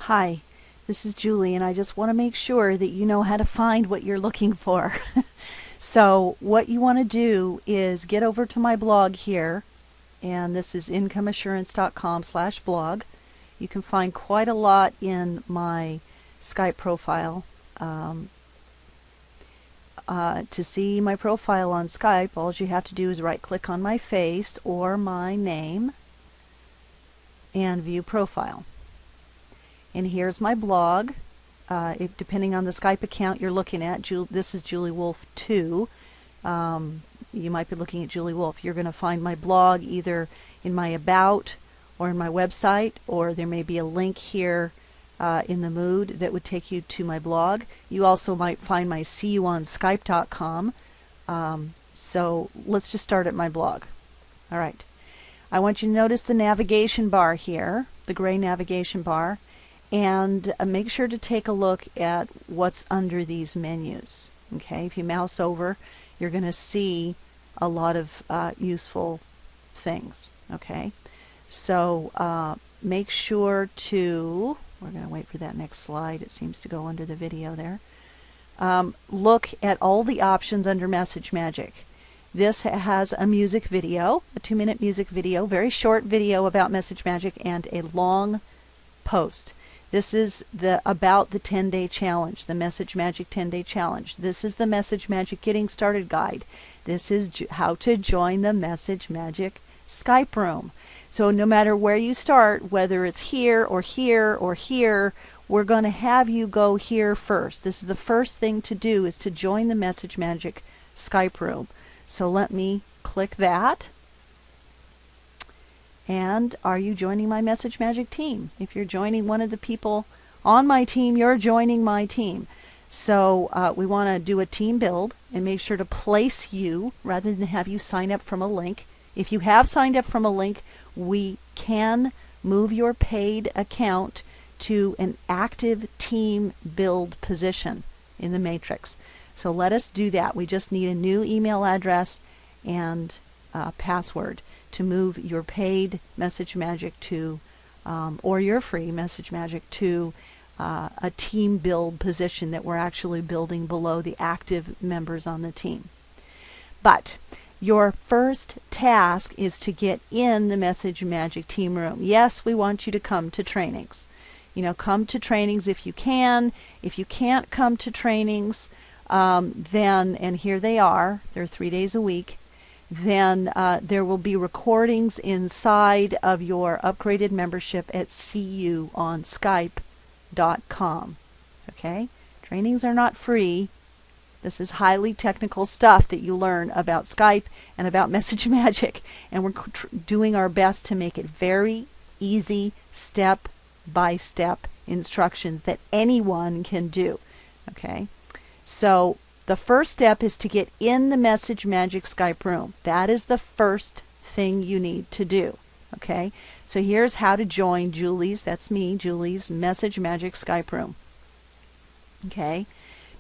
Hi, this is Julie, and I just want to make sure that you know how to find what you're looking for. So what you want to do is get over to my blog here, and this is incomeassurance.com/blog. You can find quite a lot in my Skype profile. To see my profile on Skype, all you have to do is right-click on my face or my name and view profile. And here's my blog. Depending on the Skype account you're looking at, this is Julie Wolf 2. You might be looking at Julie Wolf. You're going to find my blog either in my About or in my website, or there may be a link here in the Mood that would take you to my blog. You also might find my SYOS.com. So let's just start at my blog. All right. I want you to notice the navigation bar here, the gray navigation bar, and make sure to take a look at what's under these menus. Okay, if you mouse over, you're going to see a lot of useful things. Okay, so make sure to, we're going to wait for that next slide, it seems to go under the video there. Look at all the options under Message Magic. This has a music video, a 2-minute music video, very short video about Message Magic, and a long post. This is about the 10-day challenge, the Message Magic 10-day challenge. This is the Message Magic Getting Started guide. This is how to join the Message Magic Skype room. So no matter where you start, whether it's here or here or here, we're going to have you go here first. This is the first thing to do, is to join the Message Magic Skype room. So let me click that. And are you joining my Message Magic team? If you're joining one of the people on my team, you're joining my team. So we want to do a team build and make sure to place you rather than have you sign up from a link. If you have signed up from a link, we can move your paid account to an active team build position in the matrix. So let us do that. We just need a new email address and password to move your paid Message Magic to, or your free Message Magic to a team build position that we're actually building below the active members on the team. But your first task is to get in the Message Magic team room. Yes, we want you to come to trainings. You know, come to trainings if you can. If you can't come to trainings, then, and here they are, they're 3 days a week, then there will be recordings inside of your upgraded membership at SYOSkype.com. Okay? Trainings are not free. This is highly technical stuff that you learn about Skype and about Message Magic, and we're doing our best to make it very easy, step-by-step instructions that anyone can do. Okay? So the first step is to get in the Message Magic Skype room. That is the first thing you need to do. Okay, so here's how to join Julie's, that's me, Julie's Message Magic Skype room. Okay,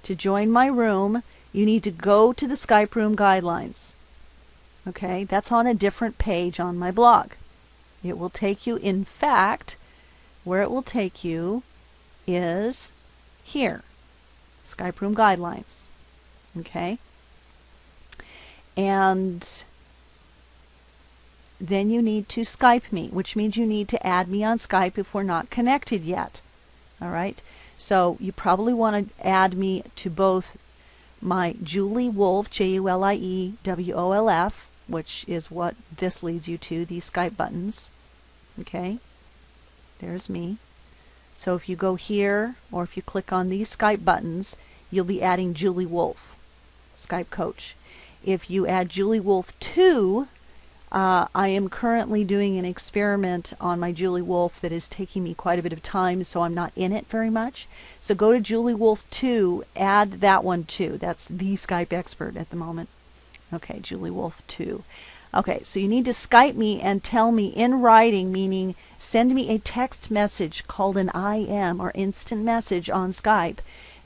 to join my room, you need to go to the Skype room guidelines. Okay, that's on a different page on my blog. It will take you, in fact, where it will take you is here, Skype room guidelines. Okay, and then you need to Skype me, which means you need to add me on Skype if we're not connected yet. All right, so you probably want to add me to both my Julie Wolf, JULIEWOLF, which is what this leads you to, these Skype buttons. Okay, there's me. So if you go here, or if you click on these Skype buttons, you'll be adding Julie Wolf, Skype coach. If you add Julie Wolf 2, I am currently doing an experiment on my Julie Wolf that is taking me quite a bit of time, so I'm not in it very much. So go to Julie Wolf 2, add that one too. That's the Skype expert at the moment. Okay, Julie Wolf 2. Okay, so you need to Skype me and tell me in writing, meaning send me a text message called an IM or instant message on Skype,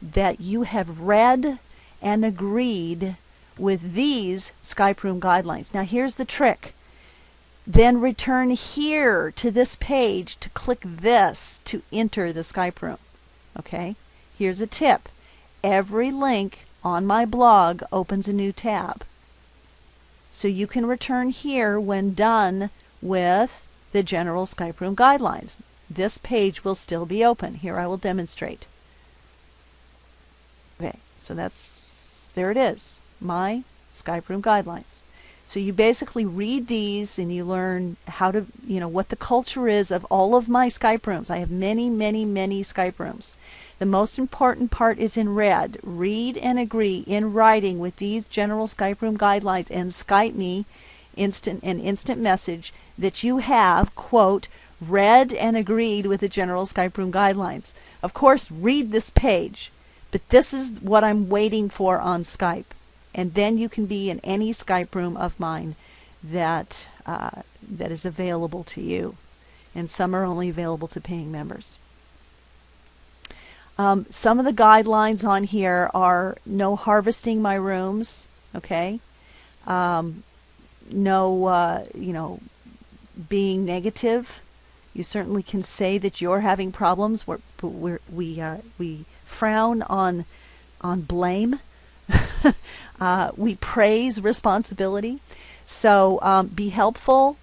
that you have read and agreed with these Skype room guidelines. Now here's the trick. Then return here to this page to click this to enter the Skype room. Okay? Here's a tip. Every link on my blog opens a new tab. So you can return here when done with the general Skype room guidelines. This page will still be open. Here I will demonstrate. Okay, so there it is, my Skype room guidelines. So you basically read these and you learn how to, what the culture is of all of my Skype rooms. I have many, many, many Skype rooms. The most important part is in red. Read and agree in writing with these general Skype room guidelines and Skype me instant message that you have, quote, read and agreed with the general Skype room guidelines. Of course, read this page, but this is what I'm waiting for on Skype. And then you can be in any Skype room of mine that is available to you. And some are only available to paying members. Some of the guidelines on here are no harvesting my rooms, okay? No, being negative. You certainly can say that you're having problems. We frown on blame. We praise responsibility. So be helpful.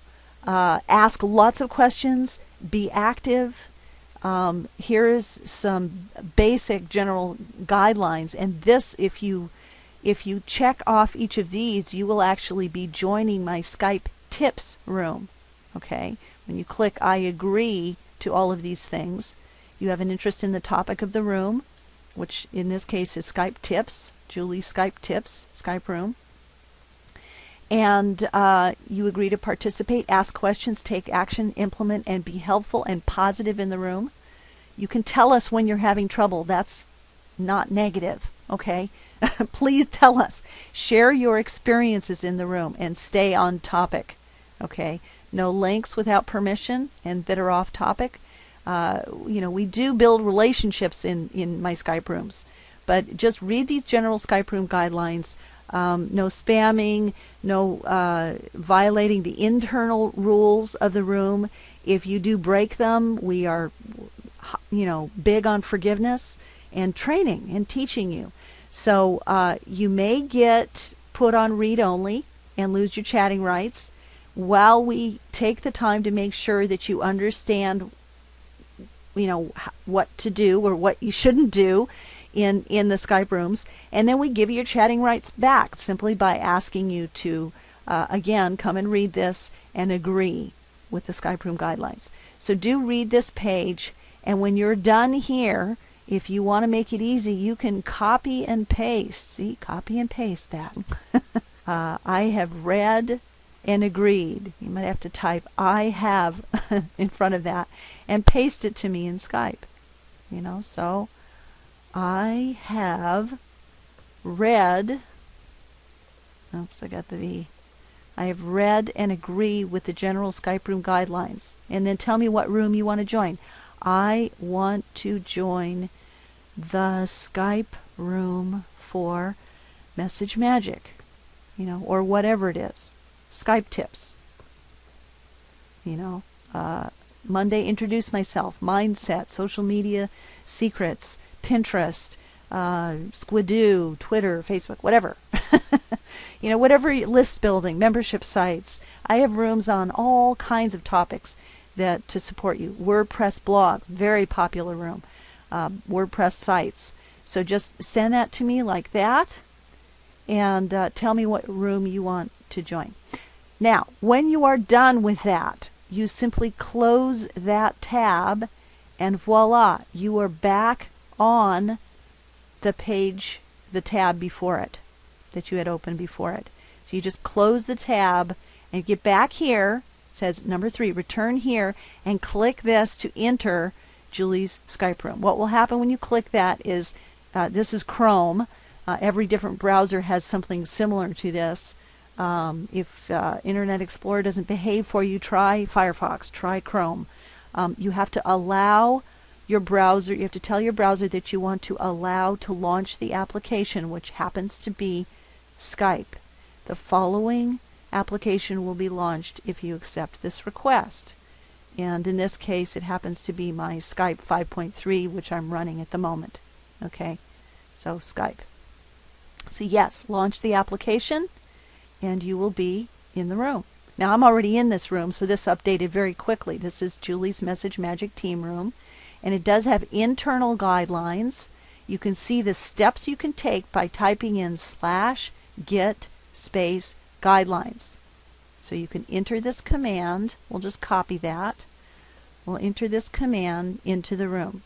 Ask lots of questions. Be active. Here's some basic general guidelines, and this, if you check off each of these, you will actually be joining my Skype tips room. Okay, when you click I agree to all of these things, you have an interest in the topic of the room, which in this case is Skype tips, Julie's Skype tips, Skype room. And you agree to participate, ask questions, take action, implement, and be helpful and positive in the room. You can tell us when you're having trouble. That's not negative, okay? Please tell us. Share your experiences in the room and stay on topic, okay? No links without permission and that are off topic. We do build relationships in my Skype rooms, but just read these general Skype room guidelines. No spamming, no violating the internal rules of the room. If you do break them, we are, big on forgiveness and training and teaching you. So you may get put on read only and lose your chatting rights while we take the time to make sure that you understand, what to do or what you shouldn't do in the Skype rooms, and then we give you your chatting rights back simply by asking you to again come and read this and agree with the Skype room guidelines. So do read this page, and when you're done here, if you want to make it easy, you can copy and paste. See, copy and paste that. I have read and agreed. You might have to type I have in front of that and paste it to me in Skype. So I have read, oops, I got the V. I have read and agree with the general Skype room guidelines. And then tell me what room you want to join. I want to join the Skype room for Message Magic, or whatever it is. Skype tips. Monday, introduce myself, mindset, social media secrets, Pinterest, Squidoo, Twitter, Facebook, whatever. Whatever, list building, membership sites. I have rooms on all kinds of topics to support you. WordPress blog, very popular room. WordPress sites. So just send that to me like that and tell me what room you want to join. Now, when you are done with that, you simply close that tab and voila, you are back on the page, the tab before it, that you had opened before it. So you just close the tab and get back here. It says number 3, return here, and click this to enter Julie's Skype room. What will happen when you click that is, this is Chrome. Every different browser has something similar to this. If Internet Explorer doesn't behave for you, try Firefox, try Chrome. You have to allow your browser, you have to tell your browser that you want to allow to launch the application, which happens to be Skype. The following application will be launched if you accept this request. And in this case, it happens to be my Skype 5.3, which I'm running at the moment. Okay, so Skype. So yes, launch the application, and you will be in the room. Now I'm already in this room, so this updated very quickly. This is Julie's Message Magic Team Room, and it does have internal guidelines. You can see the steps you can take by typing in /get space guidelines. So you can enter this command. We'll just copy that. We'll enter this command into the room.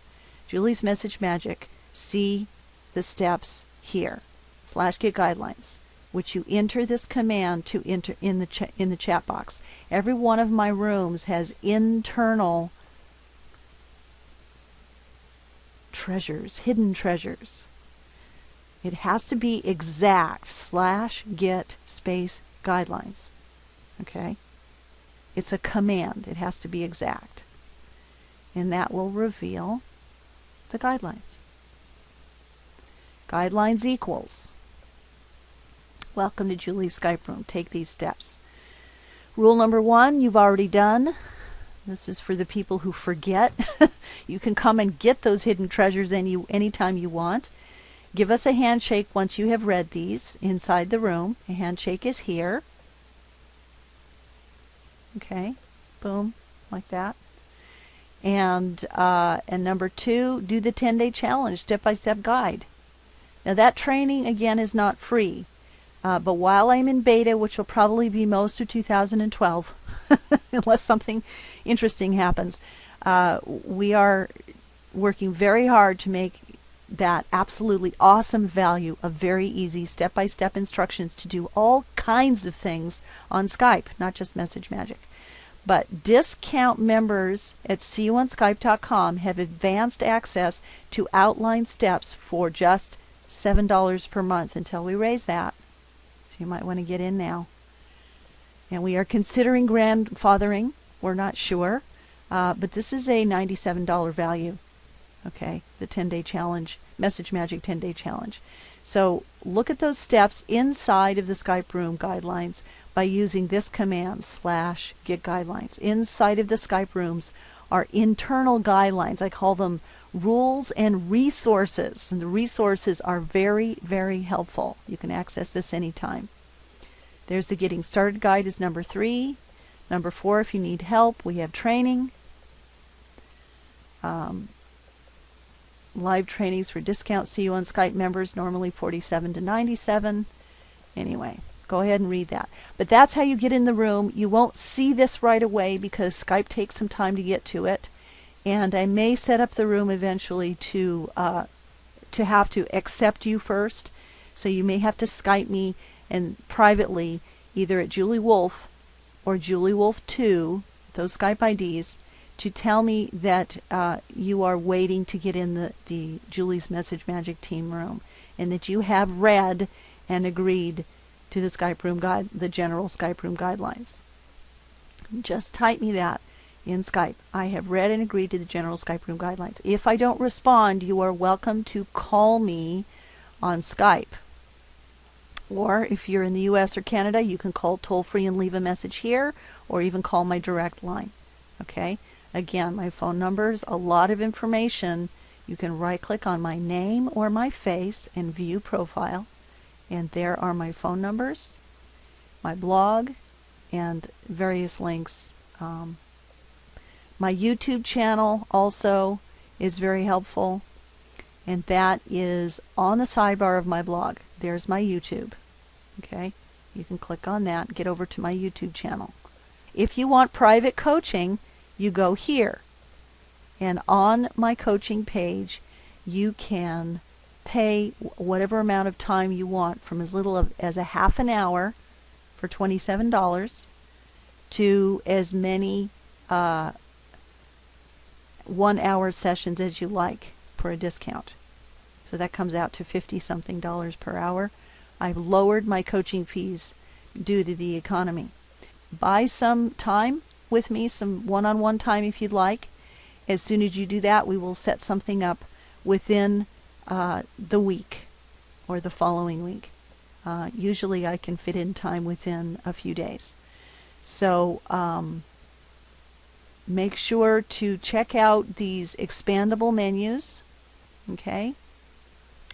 Julie's Message Magic. See the steps here. /get guidelines, which you enter this command to enter in the chat box. Every one of my rooms has internal treasures, hidden treasures. It has to be exact. /get space guidelines. Okay? It's a command. It has to be exact. And that will reveal the guidelines. Guidelines equals. Welcome to Julie's Skype room. Take these steps. Rule number 1, you've already done. This is for the people who forget. You can come and get those hidden treasures anytime you want. Give us a handshake once you have read these inside the room. A handshake is here. Okay, boom, like that. And number 2, do the 10-day challenge, step-by-step guide. Now that training, again, is not free. But while I'm in beta, which will probably be most of 2012, unless something interesting happens, we are working very hard to make that absolutely awesome value of very easy step-by-step instructions to do all kinds of things on Skype, not just Message Magic. But discount members at SYOSkype.com have advanced access to outline steps for just $7 per month until we raise that. So you might want to get in now. And we are considering grandfathering. We're not sure. But this is a $97 value. Okay, the 10-day challenge, Message Magic 10-day challenge. So look at those steps inside of the Skype room guidelines by using this command, /get guidelines. Inside of the Skype rooms are internal guidelines. I call them rules and resources. And the resources are very, very helpful. You can access this anytime. There's the Getting Started guide is number 3. Number 4, if you need help, we have training. Live trainings for discount See You on Skype members, normally $47 to $97. Anyway, go ahead and read that. But that's how you get in the room. You won't see this right away because Skype takes some time to get to it. And I may set up the room eventually to have to accept you first. So you may have to Skype me and privately, either at Julie Wolf or Julie Wolf 2, those Skype IDs, to tell me that you are waiting to get in the Julie's Message Magic Team room, and that you have read and agreed to the Skype room guide, the general Skype room guidelines. Just type me that in Skype. I have read and agreed to the general Skype room guidelines. If I don't respond, you are welcome to call me on Skype. Or if you're in the US or Canada, you can call toll-free and leave a message here, or even call my direct line. Okay? Again, my phone numbers, a lot of information. You can right-click on my name or my face and view profile. And there are my phone numbers, my blog, and various links. My YouTube channel also is very helpful. And that is on the sidebar of my blog. There's my YouTube. Okay? You can click on that, get over to my YouTube channel. If you want private coaching, you go here, and on my coaching page you can pay whatever amount of time you want, from as little as a half an hour for $27 to as many 1-hour sessions as you like for a discount. So that comes out to $50-something per hour. I've lowered my coaching fees due to the economy. Buy some time with me, some one-on-one time if you'd like. As soon as you do that, we will set something up within the week or the following week. Usually I can fit in time within a few days. So make sure to check out these expandable menus, okay,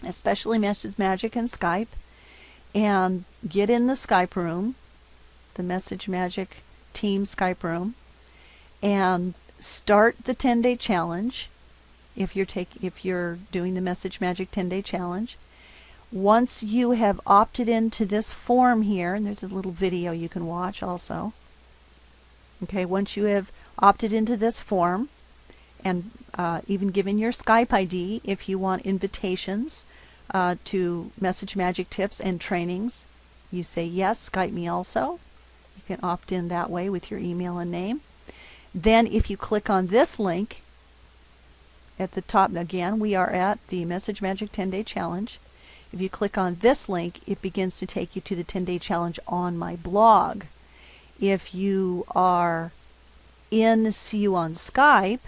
especially Message Magic and Skype, and get in the Skype room, the Message Magic team Skype room, and start the 10-day challenge if you're doing the Message Magic 10-day challenge. Once you have opted into this form here, and there's a little video you can watch also. Okay, once you have opted into this form and even given your Skype ID if you want invitations to Message Magic tips and trainings, you say yes, Skype me also. You can opt in that way with your email and name. Then if you click on this link at the top, again we are at the Message Magic 10-day challenge. If you click on this link, it begins to take you to the 10-day challenge on my blog. If you are in See You on Skype,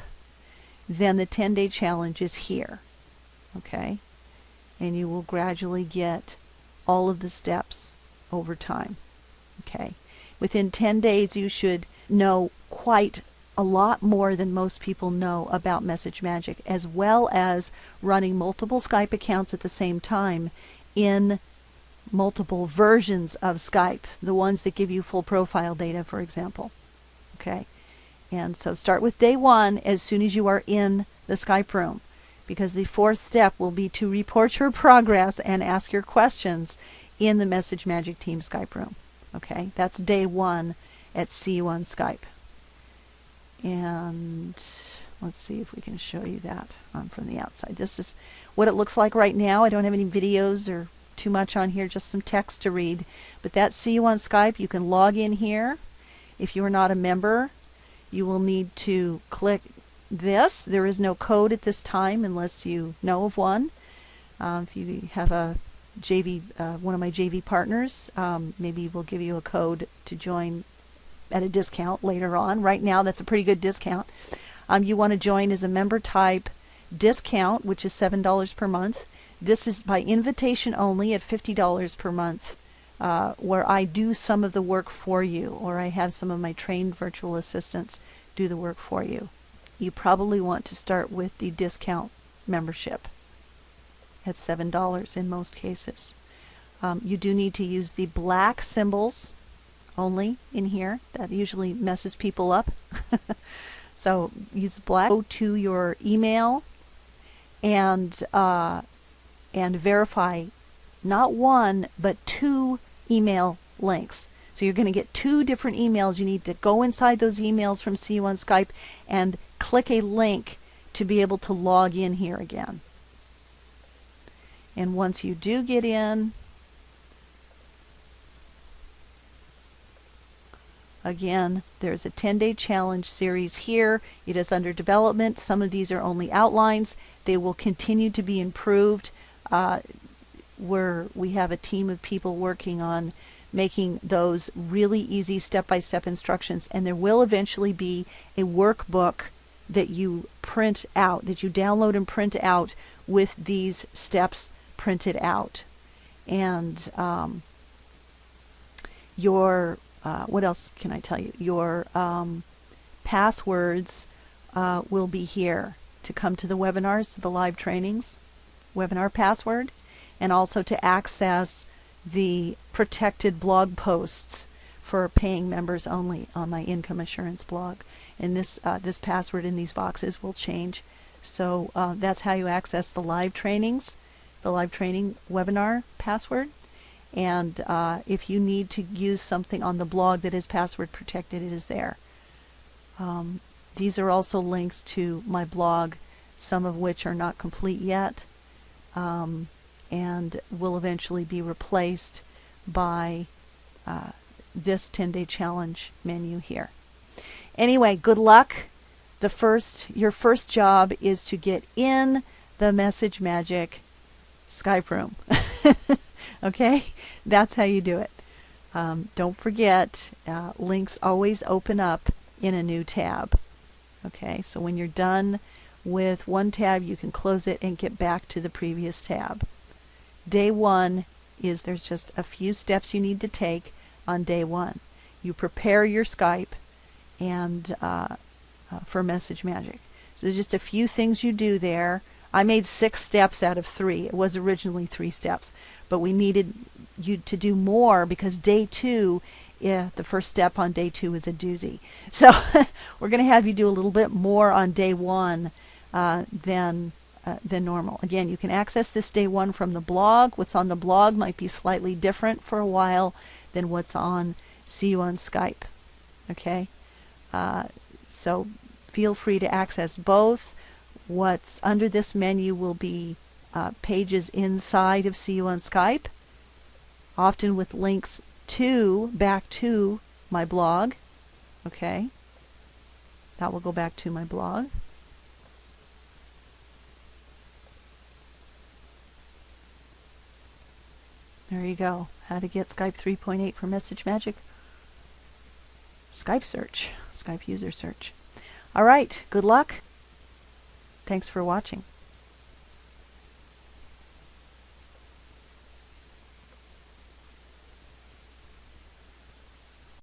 then the 10-day challenge is here. Okay? And you will gradually get all of the steps over time. Okay? Within 10 days, you should know quite a lot more than most people know about Message Magic, as well as running multiple Skype accounts at the same time in multiple versions of Skype, the ones that give you full profile data, for example. Okay, and so start with day 1 as soon as you are in the Skype room, because the 4th step will be to report your progress and ask your questions in the Message Magic Team Skype room. Okay, that's day 1 at See You on Skype. And let's see if we can show you that from the outside. This is what it looks like right now. I don't have any videos or too much on here, just some text to read. But that's See You on Skype. You can log in here. If you are not a member, you will need to click this. There is no code at this time unless you know of one. If you have a JV, one of my JV partners, maybe we'll give you a code to join at a discount later on. Right now, that's a pretty good discount. You want to join as a member type discount, which is $7 per month. This is by invitation only at $50 per month, where I do some of the work for you, or I have some of my trained virtual assistants do the work for you. You probably want to start with the discount membership at $7 in most cases. You do need to use the black symbols only in here. That usually messes people up. So use black. Go to your email and verify not one but 2 email links. So you're going to get 2 different emails. You need to go inside those emails from See You on Skype and click a link to be able to log in here again. And once you do get in, again, there's a 10-day challenge series here. It is under development. Some of these are only outlines. They will continue to be improved. We have a team of people working on making those really easy step-by-step instructions, and there will eventually be a workbook that you print out, that you download and print out with these steps printed out. And what else can I tell you? Your passwords will be here to come to the webinars, to the live trainings, webinar password, and also to access the protected blog posts for paying members only on my income assurance blog. And this password in these boxes will change. So that's how you access the live trainings, the live training webinar password. And if you need to use something on the blog that is password protected, it is there. These are also links to my blog, some of which are not complete yet, and will eventually be replaced by this 10-day challenge menu here. Anyway, good luck. Your first job is to get in the Message Magic Skype room. Okay, that's how you do it. Don't forget, links always open up in a new tab. Okay, so when you're done with one tab, you can close it and get back to the previous tab. Day 1 is there's just a few steps you need to take on day one. You prepare your Skype and for Message Magic. So there's just a few things you do there. I made 6 steps out of 3. It was originally 3 steps, but we needed you to do more because day 2, the first step on day 2 is a doozy. So we're going to have you do a little bit more on day 1 than normal. Again, you can access this day 1 from the blog. What's on the blog might be slightly different for a while than what's on See You on Skype. Okay? So feel free to access both. What's under this menu will be pages inside of See You on Skype, often with links back to my blog. Okay? That will go back to my blog. There you go. How to get Skype 3.8 for Message Magic. Skype search. Skype user search. All right. Good luck. Thanks for watching.